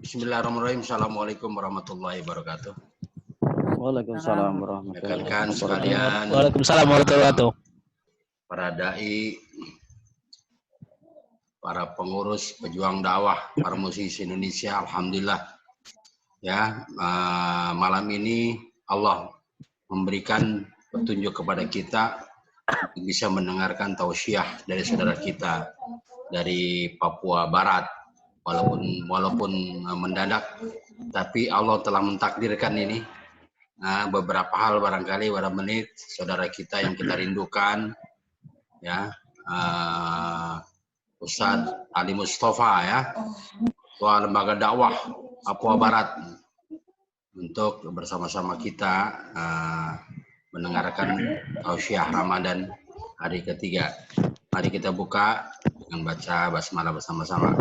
Bismillahirrahmanirrahim. Assalamualaikum warahmatullahi wabarakatuh. Waalaikumsalam warahmatullahi Rekan-rekan wabarakatuh. sekalian, Waalaikumsalam warahmatullahi wabarakatuh. para dai, para pengurus, pejuang dakwah, para musisi Indonesia, alhamdulillah. Ya, malam ini Allah memberikan petunjuk kepada kita bisa mendengarkan tausiah dari saudara kita dari Papua Barat. Walaupun mendadak, tapi Allah telah mentakdirkan ini. Beberapa hal barangkali pada menit saudara kita yang kita rindukan, ya, Ustadz Ali Mustafa, ya, Ketua Lembaga Dakwah Papua Barat, untuk bersama-sama kita mendengarkan tausiah Ramadan hari ketiga. Mari kita buka dengan baca basmalah bersama-sama.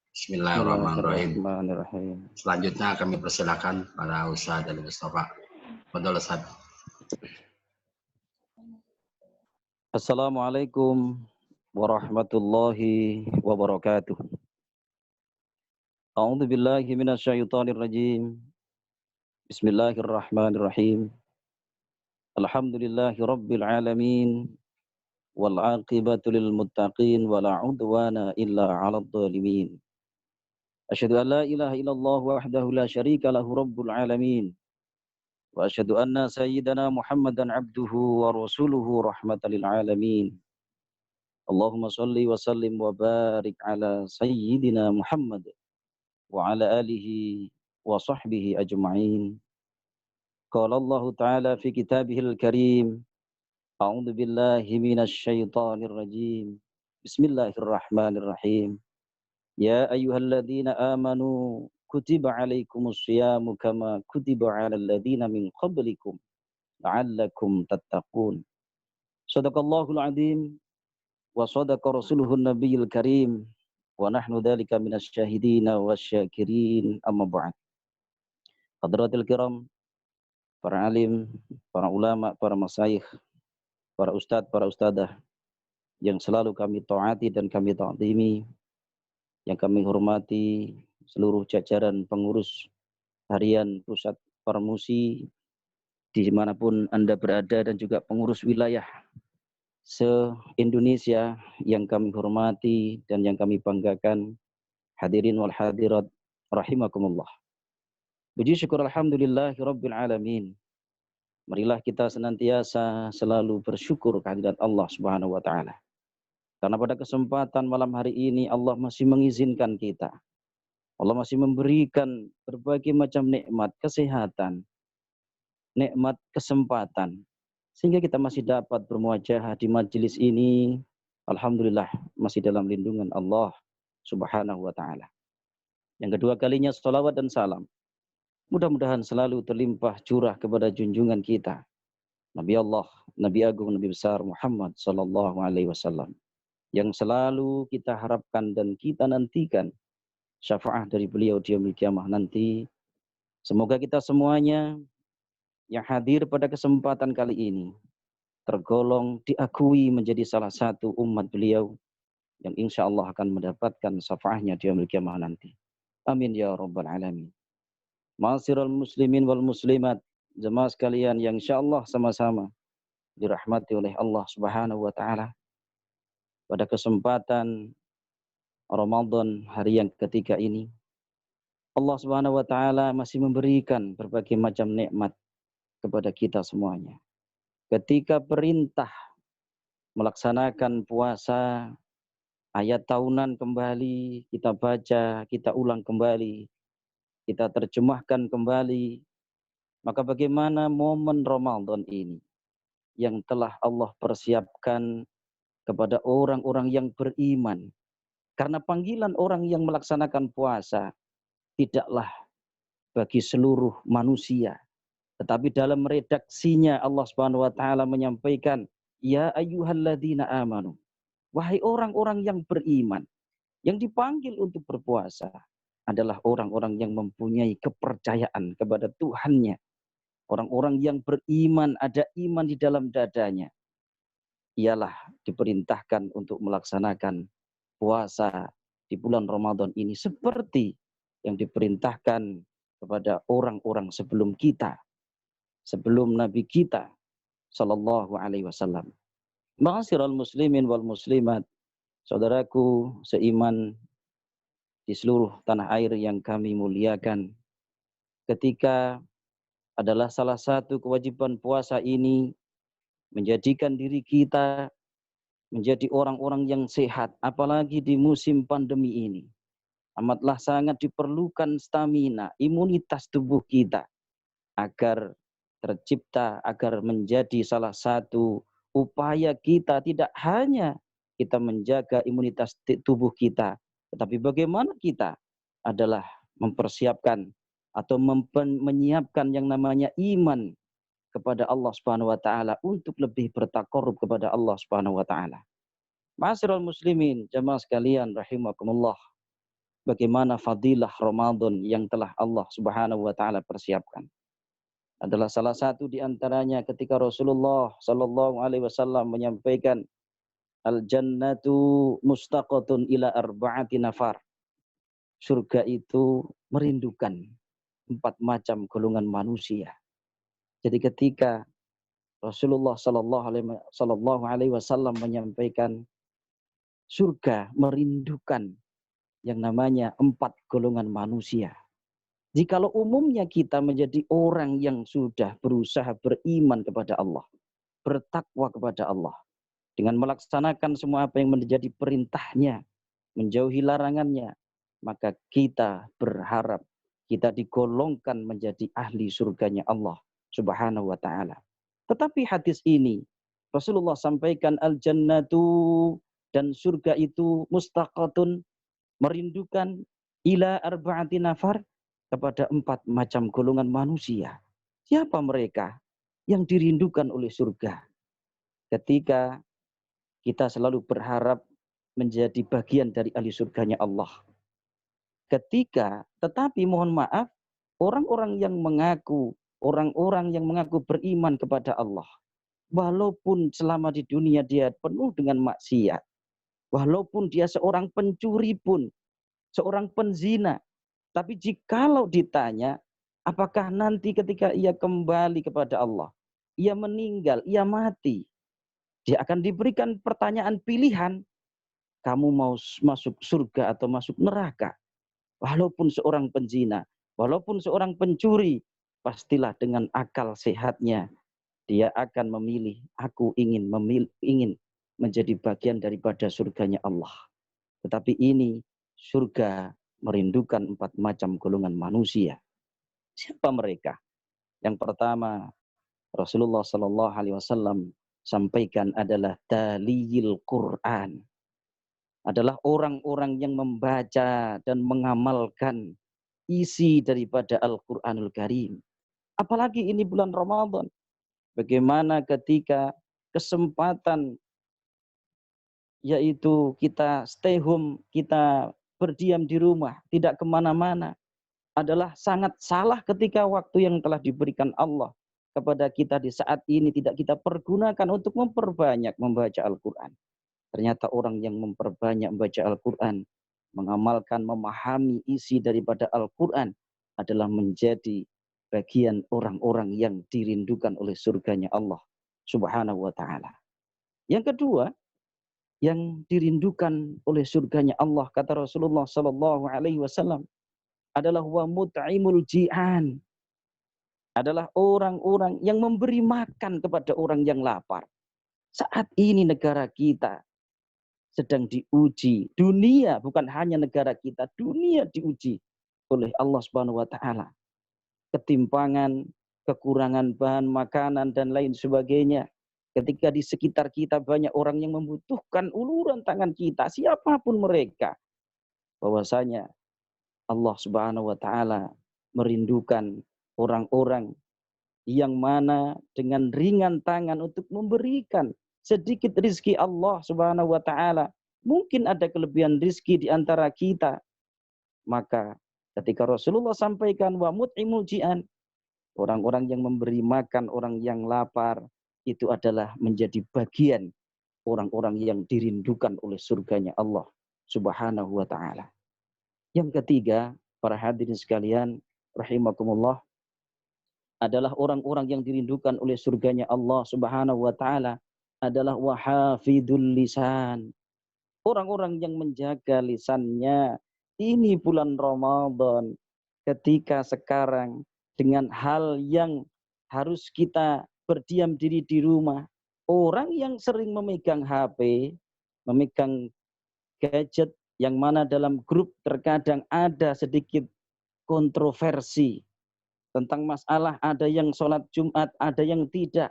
Bismillahirrahmanirrahim. Selanjutnya kami persilakan pada Ustadz Ali Mustafa. Fadhol Ustadz. Assalamualaikum warahmatullahi wabarakatuh. A'udzu billahi minasyaitonir rajim. Bismillahirrahmanirrahim. Alhamdulillahi rabbil alamin wal 'aqibatu lil muttaqin wala 'udwana illa 'alal zalimin. Asyhadu an la ilaha illallah wahdahu la syarika lahu rabbul alamin. Wa asyhadu anna sayyidana Muhammadan abduhu wa rasuluhu rahmatan lil alamin. Allahumma shalli wa sallim wa barik ala sayyidina Muhammad wa ala alihi wa sahbihi ajma'in. Qala Allah ta'ala fi kitabihil karim. A'udzu billahi minasy syaithanir rajim. Bismillahirrahmanirrahim. Ya ayyuhalladzina amanu kutiba alaikumus syiyamu kama kutiba alal ladzina min qablikum la'allakum tattaqun. Shadaqallahul adzim wa shadaqa rasuluhun nabiyil karim wa nahnu dzalika minasy syahidina wasyakirin amma ba'd. Hadratil kiram, para alim, para ulama, para masyayikh, para ustadz, para ustadzah yang selalu kami taati dan kami ta'zimi, yang kami hormati seluruh jajaran pengurus harian pusat Parmusi dimanapun Anda berada, dan juga pengurus wilayah se-Indonesia yang kami hormati dan yang kami banggakan. Hadirin wal hadirat rahimakumullah. Puji syukur alhamdulillahi rabbil alamin. Marilah kita senantiasa selalu bersyukur kehadirat Allah Subhanahu wa taala. Karena pada kesempatan malam hari ini Allah masih mengizinkan kita. Allah masih memberikan berbagai macam nikmat kesehatan, nikmat kesempatan, sehingga kita masih dapat bermuajahah di majelis ini. Alhamdulillah masih dalam lindungan Allah Subhanahu wa taala. Yang kedua kalinya salawat dan salam mudah-mudahan selalu terlimpah curah kepada junjungan kita, Nabi Allah, Nabi Agung, Nabi besar Muhammad sallallahu alaihi wasallam, yang selalu kita harapkan dan kita nantikan syafaat dari beliau di yaumil kiamah nanti. Semoga kita semuanya yang hadir pada kesempatan kali ini tergolong diakui menjadi salah satu umat beliau yang insya Allah akan mendapatkan syafaatnya di yaumil kiamah nanti. Amin ya rabbal alamin. Ma'asyiral muslimin wal muslimat, jemaah sekalian yang insya Allah sama-sama dirahmati oleh Allah Subhanahu wa taala. Pada kesempatan Ramadan hari yang ketiga ini, Allah Subhanahu wa taala masih memberikan berbagai macam nikmat kepada kita semuanya. Ketika perintah melaksanakan puasa, ayat tahunan kembali kita baca, kita ulang kembali, kita terjemahkan kembali, maka bagaimana momen Ramadan ini yang telah Allah persiapkan kepada orang-orang yang beriman. Karena panggilan orang yang melaksanakan puasa tidaklah bagi seluruh manusia, tetapi dalam redaksinya Allah Subhanahu wa taala menyampaikan, ya ayyuhalladzina amanu, wahai orang-orang yang beriman. Yang dipanggil untuk berpuasa adalah orang-orang yang mempunyai kepercayaan kepada Tuhannya. Orang-orang yang beriman, ada iman di dalam dadanya. Ialah diperintahkan untuk melaksanakan puasa di bulan Ramadan ini seperti yang diperintahkan kepada orang-orang sebelum kita, sebelum Nabi kita sallallahu alaihi wasallam. Ma'asyiral muslimin wal muslimat, saudaraku seiman di seluruh tanah air yang kami muliakan, ketika adalah salah satu kewajiban puasa ini menjadikan diri kita menjadi orang-orang yang sehat, apalagi di musim pandemi ini. Amatlah sangat diperlukan stamina, imunitas tubuh kita agar tercipta, agar menjadi salah satu upaya kita tidak hanya kita menjaga imunitas tubuh kita, tetapi bagaimana kita adalah mempersiapkan atau menyiapkan yang namanya iman kepada Allah Subhanahu wa taala untuk lebih bertakarrub kepada Allah Subhanahu wa taala. Ma'asyiral muslimin, jamaah sekalian rahimakumullah. Bagaimana fadilah Ramadan yang telah Allah Subhanahu wa taala persiapkan. Adalah salah satu di antaranya ketika Rasulullah sallallahu alaihi wasallam menyampaikan al-jannatu mustaqatun ila arba'ati nafar. Surga itu merindukan 4 macam golongan manusia. Jadi ketika Rasulullah sallallahu alaihi wasallam menyampaikan surga merindukan yang namanya 4 golongan manusia. Jikalau umumnya kita menjadi orang yang sudah berusaha beriman kepada Allah, bertakwa kepada Allah, dengan melaksanakan semua apa yang menjadi perintahnya, menjauhi larangannya, maka kita berharap kita digolongkan menjadi ahli surganya Allah Subhanahu wa ta'ala. Tetapi hadis ini Rasulullah sampaikan al-jannatu, dan surga itu mustaqatun, merindukan ila arba'ati nafar, kepada 4 macam golongan manusia. Siapa mereka yang dirindukan oleh surga? Ketika kita selalu berharap menjadi bagian dari ahli surganya Allah. Tetapi mohon maaf, orang-orang yang mengaku beriman kepada Allah, walaupun selama di dunia dia penuh dengan maksiat, walaupun dia seorang pencuri pun, seorang penzina, tapi jikalau ditanya, apakah nanti ketika ia kembali kepada Allah, ia meninggal, ia mati, dia akan diberikan pertanyaan pilihan, kamu mau masuk surga atau masuk neraka? Walaupun seorang penzina, walaupun seorang pencuri, pastilah dengan akal sehatnya dia akan memilih, aku ingin menjadi bagian daripada surganya Allah. Tetapi ini surga merindukan 4 macam golongan manusia. Siapa mereka? Yang pertama, Rasulullah sallallahu alaihi wasallam sampaikan adalah taliyil Quran. Adalah orang-orang yang membaca dan mengamalkan isi daripada Al-Quranul Karim. Apalagi ini bulan Ramadan. Bagaimana ketika kesempatan yaitu kita stay home, kita berdiam di rumah, tidak kemana-mana, adalah sangat salah ketika waktu yang telah diberikan Allah kepada kita di saat ini tidak kita pergunakan untuk memperbanyak membaca Al-Quran. Ternyata orang yang memperbanyak membaca Al-Quran, mengamalkan, memahami isi daripada Al-Quran adalah menjadi bagian orang-orang yang dirindukan oleh surganya Allah Subhanahu wa ta'ala. Yang kedua, yang dirindukan oleh surganya Allah, kata Rasulullah sallallahu alaihi wasallam, adalah wa mut'imul ji'an. Adalah orang-orang yang memberi makan kepada orang yang lapar. Saat ini negara kita sedang diuji. Dunia, bukan hanya negara kita, dunia diuji oleh Allah Subhanahu wa taala. Ketimpangan, kekurangan bahan makanan dan lain sebagainya. Ketika di sekitar kita banyak orang yang membutuhkan uluran tangan kita, siapapun mereka, bahwasanya Allah Subhanahu wa taala merindukan orang-orang yang mana dengan ringan tangan untuk memberikan sedikit rizki Allah Subhanahu wa taala. Mungkin ada kelebihan rizki di antara kita. Maka ketika Rasulullah sampaikan wa mut'imul ji'an, orang-orang yang memberi makan orang yang lapar, itu adalah menjadi bagian orang-orang yang dirindukan oleh surganya Allah Subhanahu wa taala. Yang ketiga, para hadirin sekalian, rahimakumullah, adalah orang-orang yang dirindukan oleh surganya Allah Subhanahu wa taala adalah wahafidul lisan. Orang-orang yang menjaga lisannya. Ini bulan Ramadan, ketika sekarang dengan hal yang harus kita berdiam diri di rumah. Orang yang sering memegang HP, memegang gadget, yang mana dalam grup terkadang ada sedikit kontroversi tentang masalah, ada yang sholat Jumat, ada yang tidak.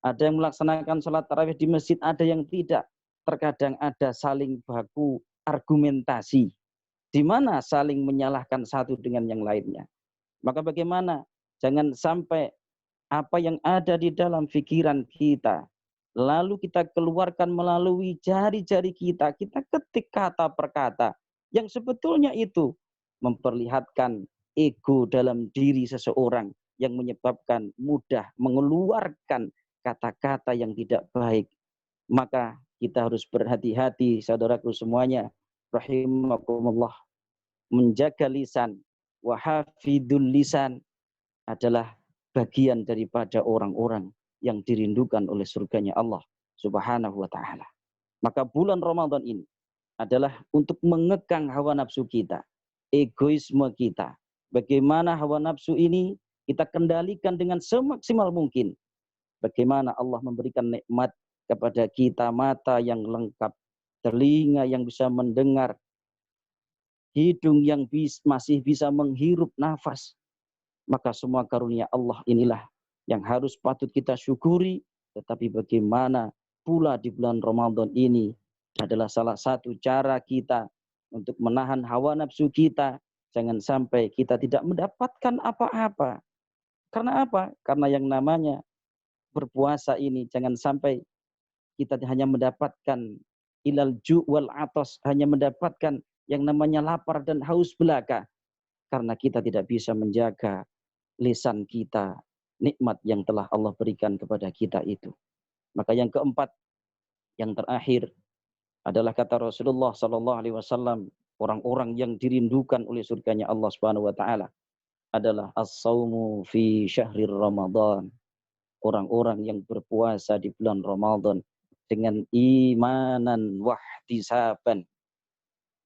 Ada yang melaksanakan sholat tarawih di masjid, ada yang tidak. Terkadang ada saling baku argumentasi, di mana saling menyalahkan satu dengan yang lainnya. Maka bagaimana? Jangan sampai apa yang ada di dalam pikiran kita, lalu kita keluarkan melalui jari-jari kita, kita ketik kata per kata, yang sebetulnya itu memperlihatkan ego dalam diri seseorang, yang menyebabkan mudah mengeluarkan kata-kata yang tidak baik. Maka kita harus berhati-hati, saudaraku semuanya, rahimakumullah, menjaga lisan. Wahafidul lisan adalah bagian daripada orang-orang yang dirindukan oleh surganya Allah Subhanahu wa taala. Maka bulan Ramadan ini adalah untuk mengekang hawa nafsu kita, egoisme kita. Bagaimana hawa nafsu ini kita kendalikan dengan semaksimal mungkin. Bagaimana Allah memberikan nikmat kepada kita, mata yang lengkap, telinga yang bisa mendengar, hidung yang masih bisa menghirup nafas. Maka semua karunia Allah inilah yang harus patut kita syukuri. Tetapi bagaimana pula di bulan Ramadan ini adalah salah satu cara kita untuk menahan hawa nafsu kita. Jangan sampai kita tidak mendapatkan apa-apa. Karena apa? Karena yang namanya berpuasa ini jangan sampai kita hanya mendapatkan ilal ju' wal atas, hanya mendapatkan yang namanya lapar dan haus belaka. Karena kita tidak bisa menjaga lisan kita, nikmat yang telah Allah berikan kepada kita itu. Maka yang keempat, yang terakhir adalah kata Rasulullah sallallahu alaihi wasallam, orang-orang yang dirindukan oleh surganya Allah Subhanahu wa taala adalah as-saumu fi syahrir Ramadan. Orang-orang yang berpuasa di bulan Ramadan dengan imanan wahtisaban,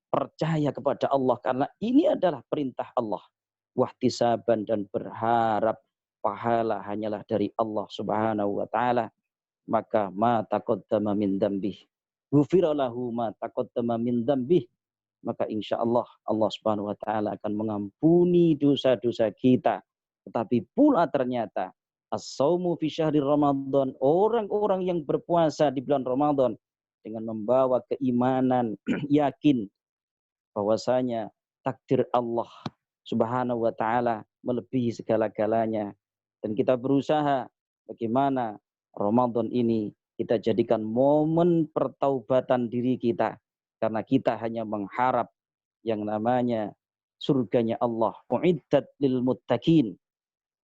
percaya kepada Allah karena ini adalah perintah Allah. Wahtisaban, dan berharap pahala hanyalah dari Allah Subhanahu wa taala. Maka ma taqaddama min dzambih, ghufira lahu ma taqaddama min dzambih. Maka insya Allah Allah Subhanahu wa taala akan mengampuni dosa-dosa kita. Tetapi pula ternyata as-saumu fi syahri Ramadan, orang-orang yang berpuasa di bulan Ramadan dengan membawa keimanan, yakin bahwasanya takdir Allah Subhanahu wa taala melebihi segala-galanya, dan kita berusaha bagaimana Ramadan ini kita jadikan momen pertaubatan diri kita, karena kita hanya mengharap yang namanya surganya Allah. Uiddat lil muttaqin.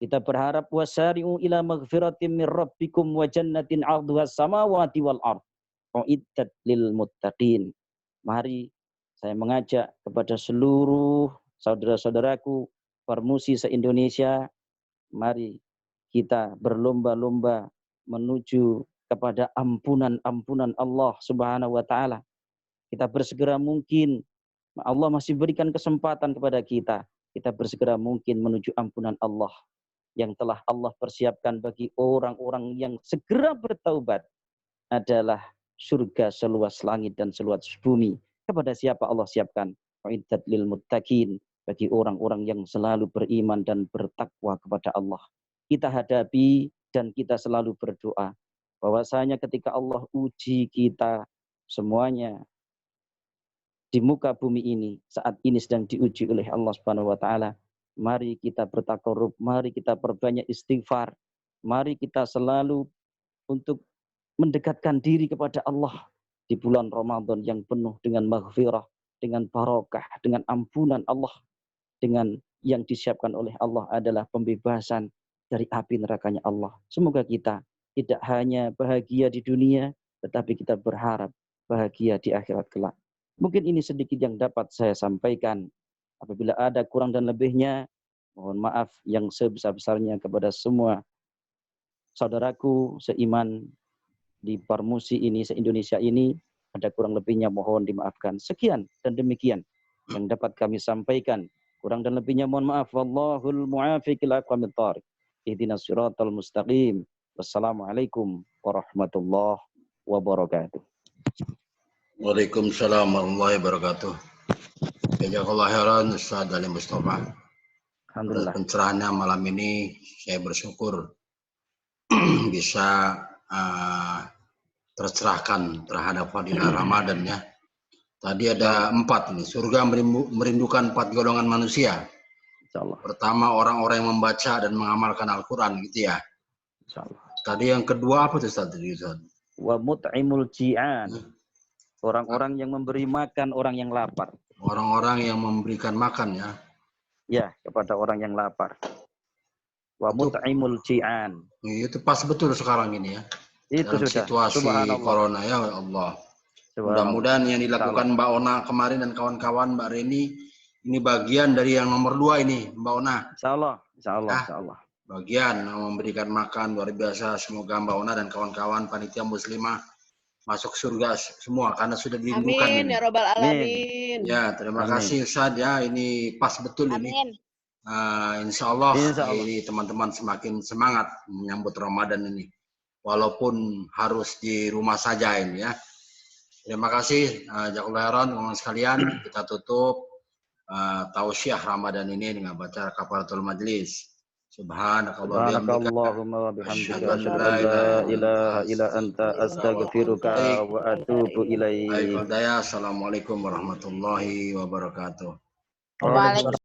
Kita berharap wasari'u ila maghfiratin min rabbikum wa jannatin 'arduhas samawati wal ardh. Uiddat lil muttaqin. Mari saya mengajak kepada seluruh saudara-saudaraku Parmusi se-Indonesia, mari kita berlomba-lomba menuju kepada ampunan-ampunan Allah Subhanahu wa taala. Kita bersegera mungkin, Allah masih berikan kesempatan kepada kita. Kita bersegera mungkin menuju ampunan Allah yang telah Allah persiapkan bagi orang-orang yang segera bertaubat adalah surga seluas langit dan seluas bumi. Kepada siapa Allah siapkan? Uiddat lil muttaqin, bagi orang-orang yang selalu beriman dan bertakwa kepada Allah. Kita hadapi dan kita selalu berdoa bahwasanya ketika Allah uji kita semuanya di muka bumi ini, saat ini sedang diuji oleh Allah Subhanahu wa taala. Mari kita bertakarrub, mari kita perbanyak istighfar, mari kita selalu untuk mendekatkan diri kepada Allah di bulan Ramadan yang penuh dengan maghfirah, dengan barokah, dengan ampunan Allah, dengan yang disiapkan oleh Allah adalah pembebasan dari api nerakanya Allah. Semoga kita tidak hanya bahagia di dunia, tetapi kita berharap bahagia di akhirat kelak. Mungkin ini sedikit yang dapat saya sampaikan. Apabila ada kurang dan lebihnya, mohon maaf yang sebesar-besarnya kepada semua saudaraku seiman di Parmusi ini, se-Indonesia ini. Ada kurang lebihnya mohon dimaafkan. Sekian dan demikian yang dapat kami sampaikan. Kurang dan lebihnya mohon maaf. Wallahul mu'afiq ila aqwamit thoriq. Ihdinas siratal mustaqim. Wassalamualaikum warahmatullahi wabarakatuh. Waalaikumsalam warahmatullahi wabarakatuh. Jazakallahu khairan Ustaz Ali Mustafa. Atas Alhamdulillah. pencerahannya malam ini saya bersyukur bisa tercerahkan terhadap fadilah Ramadan ya. Tadi ada 4 nih. Surga merindukan 4 golongan manusia. Insyaallah. Pertama orang-orang yang membaca dan mengamalkan Al-Quran gitu ya. Insyaallah. Tadi yang kedua apa tuh Ustaz? Wa mut'imul ji'an. Orang-orang yang memberi makan orang yang lapar. Orang-orang yang memberikan makan ya. Ya, kepada orang yang lapar. Wa mut'imul ji'an. Itu pas betul sekarang ini ya. Itu dalam sudah. situasi corona ya Allah. Mudah-mudahan yang dilakukan Mbak Ona kemarin dan kawan-kawan, Mbak Reni, ini bagian dari yang nomor 2 ini, Mbak Ona. Insyaallah, insyaallah, insyaallah. Bagian memberikan makan luar biasa. Semoga Mbak Ona dan kawan-kawan panitia muslimah masuk surga semua karena sudah dirindukan. Amin ini. Ya Rabbal Alamin. Ya, terima kasih Ustaz ya. Ini pas betul. Amin. Ini. Insya Allah ini teman-teman semakin semangat menyambut Ramadan ini. Walaupun harus di rumah saja ini ya. Terima kasih jazakallahu khairan teman-teman sekalian. Kita tutup tausiah Ramadan ini dengan baca kafaratul majlis. Subhanakallahumma wa bihamdika asyhadu an la ilaha illa anta astaghfiruka wa atubu ilaik. Assalamualaikum warahmatullahi wabarakatuh. Waalaikumsalam.